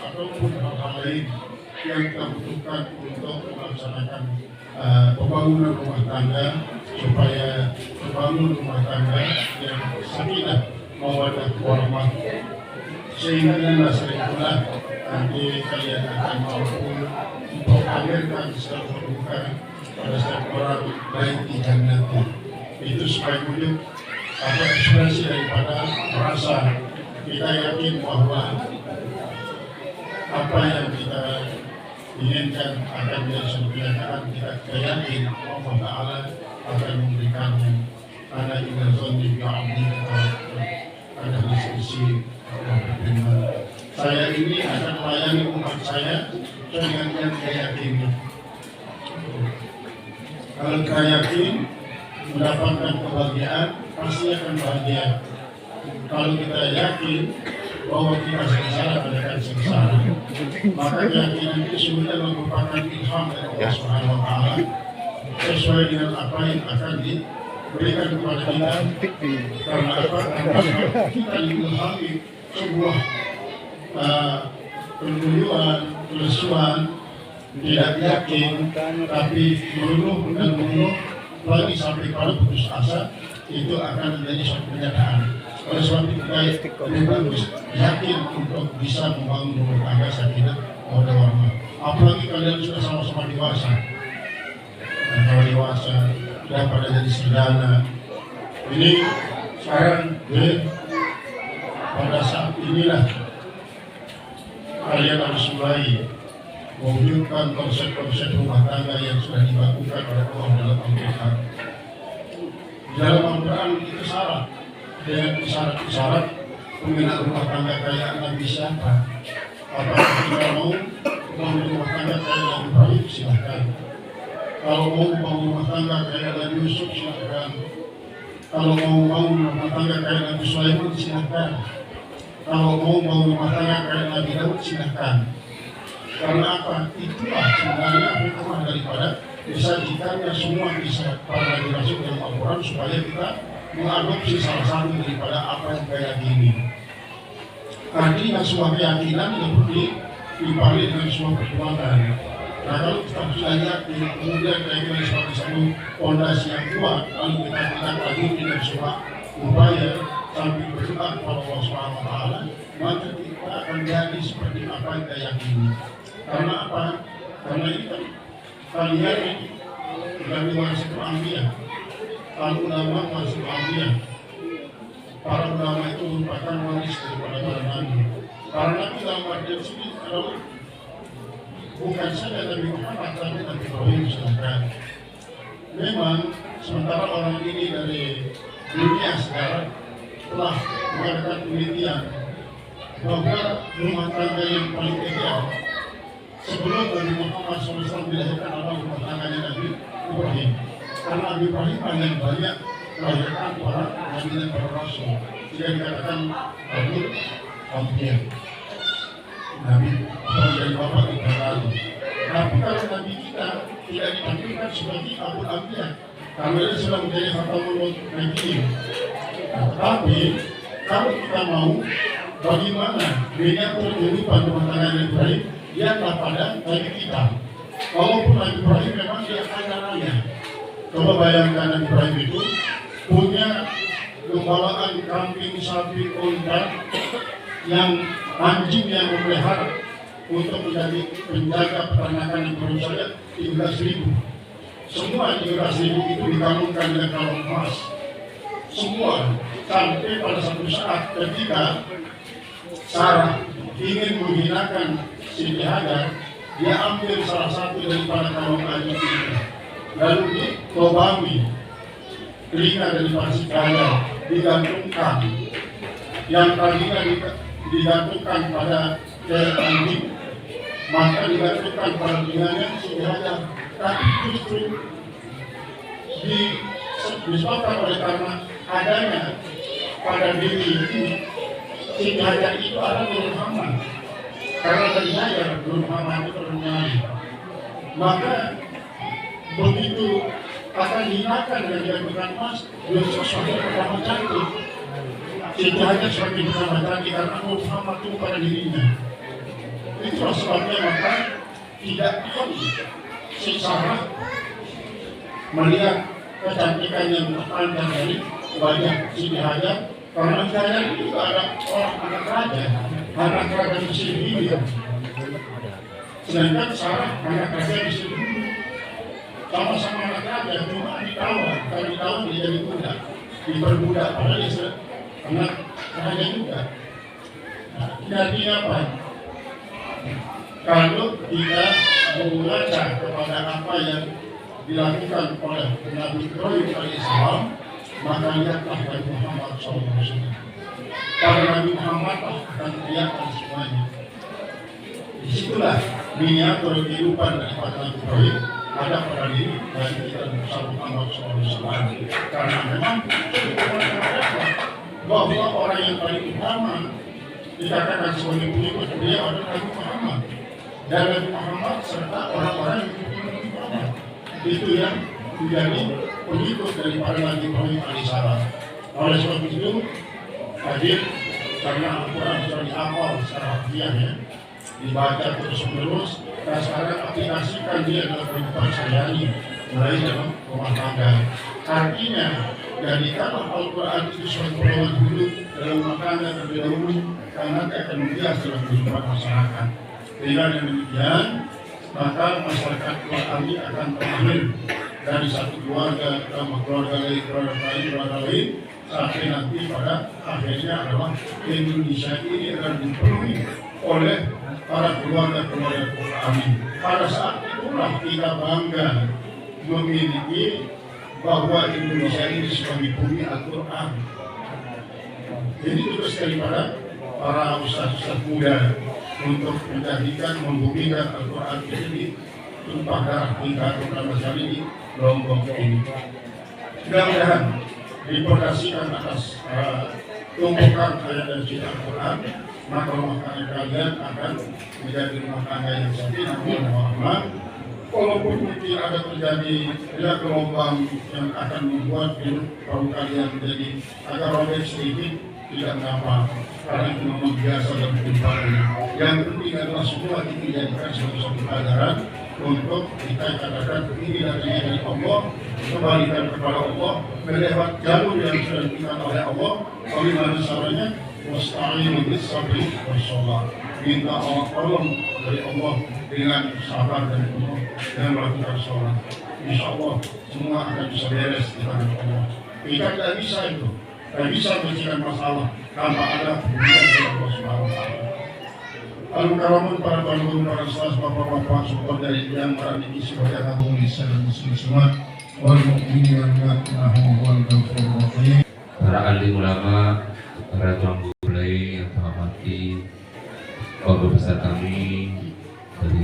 ataupun hal-hal lain yang kita butuhkan untuk melaksanakan pembangunan rumah tangga, supaya membangun rumah tangga yang sakinah mawaddah warahmah, sehingga dengan itulah nanti kalian akan mampu memproklamirkan secara terbuka pada setiap orang baik di jannati. Itu sebagai wujud atau ekspresi daripada rasa kita yakin bahwa apa yang kita inginkan akan menjadi suatu kenyataan. Kita yakin Allah Ta'ala akan memberikannya. Karena juga zonni bi'abdi ada sisi Allah berfirman, saya ini akan melayani umat saya dengan yang saya yakini. Kalau kita yakin mendapatkan kebahagiaan, pasti akan bahagia. Kalau kita yakin bahwa kita sengsara, akan sengsara, maka keyakinan itu sebenarnya merupakan ilham dari Allah Subhanahu Wa Taala sesuai dengan apa yang akan diberikan kepada kita. Karena apa? Kita diilhami sebuah penunjukan, kelesuan, tidak yakin, tapi mengeluh dan mengeluh lagi sampai pada putus asa, itu akan menjadi suatu kenyataan. Oleh sebab itu kita lebih bagus yakin untuk bisa membangun rumah tangga sakinah mawaddah warahmah. Apalagi kalian sudah sama-sama dewasa. Dan kalau dewasa sudah pada jadi sarjana. Ini sekarang pada saat inilah kalian harus mulai mewujudkan konsep-konsep rumah tangga yang sudah dilakukan oleh Allah dalam Al-Quran. Dalam Al-Quran itu syarat dengan syarat pembinaan rumah tangga kayak Nabi siapa. Apakah kita mau membangun rumah tangga kayak Nabi Ibrahim, silahkan. Kalau mau membangun rumah tangga kayak Nabi Yusuf, silahkan. Kalau mau membangun rumah tangga kayak Nabi Sulaiman, silahkan. Kalau mau membangun rumah tangga kayak Nabi Daud, silahkan. Karena apa? Itulah sebenarnya hikmah daripada disajikannya semua kisah para Nabi Rasul dalam Al-Quran, supaya kita mengadopsi salah satu daripada apa yang kita yakini. Artinya sebuah keyakinan yang perlu dipahami dengan sebuah perbuatan. Nah, kalau kita sudah yakin, kemudian keyakinan sebagai satu fondasi yang kuat, lalu kita lagi dengan sebuah upaya sambil berdoa kepada Allah Subhanahu Wa Taala, maka kita akan jadi seperti apa yang kita yakini. Karena apa? Karena itu kalian dari warisan Anbiya. Para ulama warisan Anbiya. Para ulama itu merupakan waris daripada para nabi. Para nabi dalam artian sini adalah bukan saja Nabi Muhammad, tapi Nabi Ibrahim sedangkan. Memang sementara orang ini dari dunia sekarang telah mengadakan penelitian bahwa rumah tangga yang paling ideal sebelum Nabi Muhammad SAW dilahirkan adalah rumah tangganya Nabi Ibrahim. Karena Nabi Ibrahim paling banyak melahirkan para nabi dan para rasul. Jika dikatakan Abul Anbiya, Nabi dari bapak Ibrahim. Tapi kalau Nabi kita tidak ditampilkan sebagai Abul Anbiya, karena dia sudah menjadi khatamul nabiyin. Tapi kalau kita mau bagaimana beda kehidupan rumah tangga Nabi Ibrahim, dia tak pada Nabi kita. Walaupun Nabi Ibrahim memang dia kaya raya. Coba bayangkan Nabi Ibrahim itu punya gembalaan kambing, sapi, unta, yang anjing yang memelihara untuk menjadi penjaga peternakan yang baru saja 13.000. Semua 13.000 itu dikalungkan dengan kalung emas. Semua sampai pada satu saat ketika Sarah ingin menghinakan Siti Hajar, dia ambil salah satu daripada kalung anjing itu, lalu dikobawi telinga daripada Siti Hajar, digantungkan. Yang tadinya digantungkan pada anjing, maka digantungkan pada telinganya Siti Hajar. Tapi justru disebabkan oleh karena adanya pada diri ini Siti Hajar itu adalah Nur Muhammad. Karena dari Hajar Nur Muhammad itu ternyata, maka begitu akan dihinakan dan dijatuhkan emas, Yusuf sebagai pertama cantik. Siti Hajar sebagai pertama cantik karena Nur Muhammad itu pada dirinya. Itulah sebabnya maka tidak secara melihat kecantikan yang terpanjang dari wajah Siti Hajar, karena Siti Hajar itu juga ada orang anak raja di sini dia. Sedangkan Sarah anak raja di sini sama-sama anak raja, cuma ditawar, kalau ditawar dia jadi budak, diperbudak, padahal dia anak raja juga. Jadi apa? Kalau kita mengaca kepada apa yang dilakukan oleh Nabi Ibrahim alaihissalam, maka lihatlah Nabi Muhammad SAW. Para Nabi Muhammad akan kelihatan semuanya. Disitulah miniatur kehidupan daripada Nabi Ibrahim ada pada diri dari kita Nabi Muhammad SAW. Karena memang bahwa orang yang paling utama dikatakan sebagai pengikut beliau adalah Nabi Muhammad. Dan Nabi Muhammad serta orang-orang yang mengikuti Nabi Muhammad itu yang menjadi pengikut daripada Nabi Ibrahim alaihissalam. Oleh sebab itu hadir karena Al-Quran sudah dihafal secara harfiah, dibaca terus-menerus, dan sekarang aplikasikan dia dalam kehidupan sehari-hari mulai dalam rumah tangga. Artinya jadikanlah Al-Quran itu sebagai pedoman hidup dalam rumah tangga terlebih dahulu, karena akan membias dalam kehidupan masyarakat. Dengan demikian, maka masyarakat Quran ini akan terlahir dari satu keluarga ke keluarga lain, sampai nanti pada akhirnya adalah Indonesia ini akan dipenuhi oleh para keluarga Quran. Pada saat itulah kita bangga memiliki bahwa Indonesia ini sebagai bumi Al-Quran. Jadi tugas daripada para ustaz-ustaz muda untuk menjadikan, membumikan Al-Quran ini tumpah darah hingga terutama sekali di Lombok ini. Mudah-mudahan dipondasikan atas tumpukan ayat dan cerita Al-Quran, maka rumah tangga kalian akan menjadi rumah tangga yang sakinah warahmah. Walaupun mungkin ada terjadi gelombang yang akan membuat hidup kaum kalian menjadi agak robek sedikit, tidak mengapa, karena itu memang biasa dalam kehidupan. Yang penting adalah semua itu dijadikan sebagai suatu pelajaran untuk kita katakan ini dari Allah, kembalikan kepada Allah, melewat jalur yang sudah diberikan oleh Allah. Bagaimana caranya? Wasta'inu bis-sabri was-shalah. Minta Allah tolong dari Allah dengan sabar dan Allah dan melakukan sholat. Insya Allah semua akan bisa beres di tangan Allah. Kita tidak bisa itu. Tidak bisa menyelesaikan masalah tanpa ada hubungan dengan Allah Subhanahu wa Ta'ala. Al-Karamun para guru, para ustaz, bapak-bapak, support dari yang meradiki sebagai agung lisan dan muslim semua. Wal mu'minin wal mu'minahu wal ghafurur rahim. Para alim ulama, para tuan guru yang terhormati, keluarga besar kami dari